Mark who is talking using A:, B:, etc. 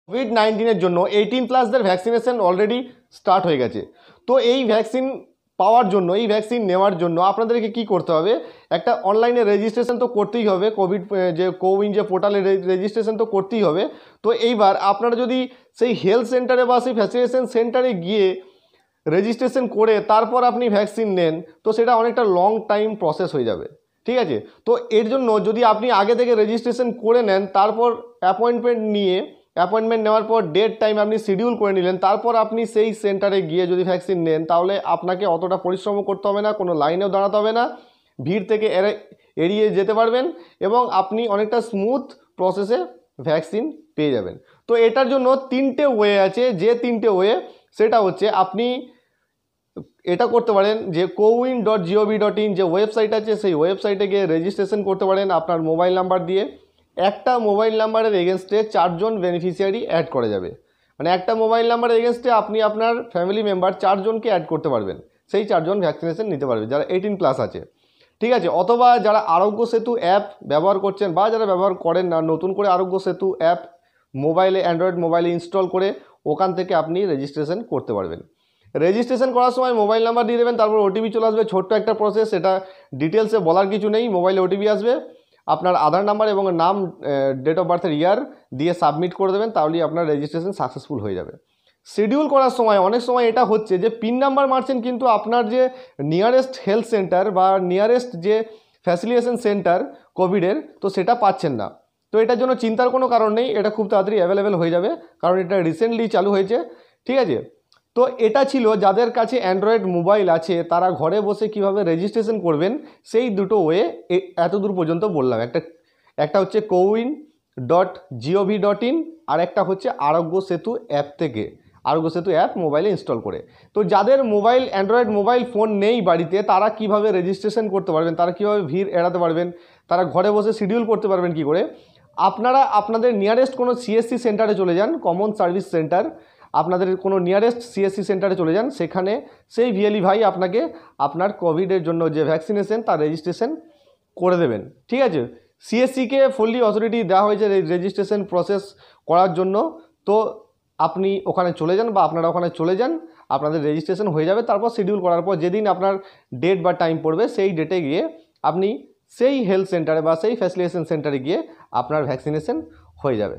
A: COVID-19 জন্য 18+ vaccination already start হয়ে গেছে। তো এই ভ্যাকসিন পাওয়ার জন্য, এই ভ্যাকসিন নেওয়ার জন্য আপনাদেরকে কি করতে হবে, একটা অনলাইনে রেজিস্ট্রেশন তো করতেই হবে, কোউইন যে পোর্টালে রেজিস্ট্রেশন তো করতেই হবে। তো এইবার আপনারা যদি সেই হেলথ সেন্টারে বা সেই ভ্যাকসিনেশন সেন্টারে গিয়ে রেজিস্ট্রেশন করে তারপর আপনি ভ্যাকসিন নেন, তো সেটা অনেকটা লং টাইম প্রসেস হয়ে যাবে, ঠিক আছে। তো এর জন্য যদি আপনি আগে থেকে রেজিস্ট্রেশন করে নেন, তারপর অ্যাপয়েন্টমেন্ট নেওয়ার পর ডেট টাইম আপনি শিডিউল করে নিলেন, তারপর আপনি সেই সেন্টারে গিয়ে যদি ভ্যাকসিন নেন, তাহলে আপনাকে অতটা পরিশ্রম করতে হবে না, কোনো লাইনেও দাঁড়াতে হবে না, ভিড় থেকে এড়িয়ে যেতে পারবেন এবং আপনি অনেকটা স্মুথ প্রসেসে ভ্যাকসিন পেয়ে যাবেন। তো এটার জন্য 3টে ওয়ে আছে, যে 3টে ওয়ে সেটা হচ্ছে আপনি এটা করতে পারেন যে cowin.gov.in যে ওয়েবসাইট আছে, সেই ওয়েবসাইটে গিয়ে রেজিস্ট্রেশন করতে পারেন আপনার মোবাইল নাম্বার দিয়ে। একটা মোবাইল নাম্বারের এগেনস্টে 4জন বেনিফিশিয়ারি অ্যাড করা যাবে, মানে একটা মোবাইল নাম্বারের এগেনস্টে আপনি আপনার ফ্যামিলি মেম্বার 4জনকে অ্যাড করতে পারবেন, সেই 4জন ভ্যাকসিনেশন নিতে পারবে যারা 18+ আছে, ঠিক আছে। অথবা যারা আরোগ্য সেতু অ্যাপ ব্যবহার করছেন বা যারা ব্যবহার করেন না, নতুন করে আরোগ্য সেতু অ্যাপ মোবাইলে, অ্যান্ড্রয়েড মোবাইলে ইনস্টল করে ওখান থেকে আপনি রেজিস্ট্রেশন করতে পারবেন। রেজিস্ট্রেশন করার সময় মোবাইল নাম্বার দিয়ে দেবেন, তারপর ওটিপি চলে আসবে, ছোট্ট একটা প্রসেস, সেটা ডিটেলসে বলার কিছু নেই। মোবাইলে ওটিপি আসবে, আপনার আধার নাম্বার এবং নাম, ডেট অফ বার্থের ইয়ার দিয়ে সাবমিট করে দেবেন, তাহলেই আপনার রেজিস্ট্রেশন সাকসেসফুল হয়ে যাবে। শিডিউল করার সময় অনেক সময় এটা হচ্ছে যে পিন নাম্বার মারছেন, কিন্তু আপনার যে নিয়ারেস্ট হেলথ সেন্টার বা নিয়ারেস্ট যে ফ্যাসিলিটেশন সেন্টার কোভিডের, তো সেটা পাচ্ছেন না। তো এটার জন্য চিন্তার কোনো কারণ নেই, এটা খুব তাড়াতাড়ি অ্যাভেলেবেল হয়ে যাবে, কারণ এটা রিসেন্টলি চালু হয়েছে, ঠিক আছে। তো এটা ছিল যাদের কাছে অ্যান্ড্রয়েড মোবাইল আছে তারা ঘরে বসে কিভাবে রেজিস্ট্রেশন করবেন, সেই দুটো ওয়ে এত দূর পর্যন্ত বললাম। একটা হচ্ছে cowin.gov.in আর একটা হচ্ছে আরোগ্য সেতু অ্যাপ থেকে, আরোগ্য সেতু অ্যাপ মোবাইলে ইনস্টল করে। তো যাদের অ্যান্ড্রয়েড মোবাইল ফোন নেই বাড়িতে, তারা কিভাবে রেজিস্ট্রেশন করতে পারবেন, তারা কিভাবে ভিড় এড়াতে পারবেন, তারা ঘরে বসে শিডিউল করতে পারবেন কি করে, আপনারা আপনাদের নিয়ারেস্ট কোনো সিএসসি সেন্টারে চলে যান, কমন সার্ভিস সেন্টার, আপনাদের কোনো নিয়ারেস্ট সিএসসি সেন্টারে চলে যান, সেখানে সেই ভিএলই ভাই আপনাকে আপনার কোভিডের জন্য যে ভ্যাকসিনেশন তার রেজিস্ট্রেশন করে দেবেন, ঠিক আছে। সিএসসিকে ফুললি অথরিটি দেওয়া হয়েছে রেজিস্ট্রেশন প্রসেস করার জন্য। তো আপনি ওখানে চলে যান বা আপনারা ওখানে চলে যান, আপনাদের রেজিস্ট্রেশন হয়ে যাবে। তারপর শিডিউল করার পর যেদিন আপনার ডেট বা টাইম পড়বে, সেই ডেটে গিয়ে আপনি সেই হেলথ সেন্টারে বা সেই ফ্যাসিলিটেশন সেন্টারে গিয়ে আপনার ভ্যাকসিনেশন হয়ে যাবে।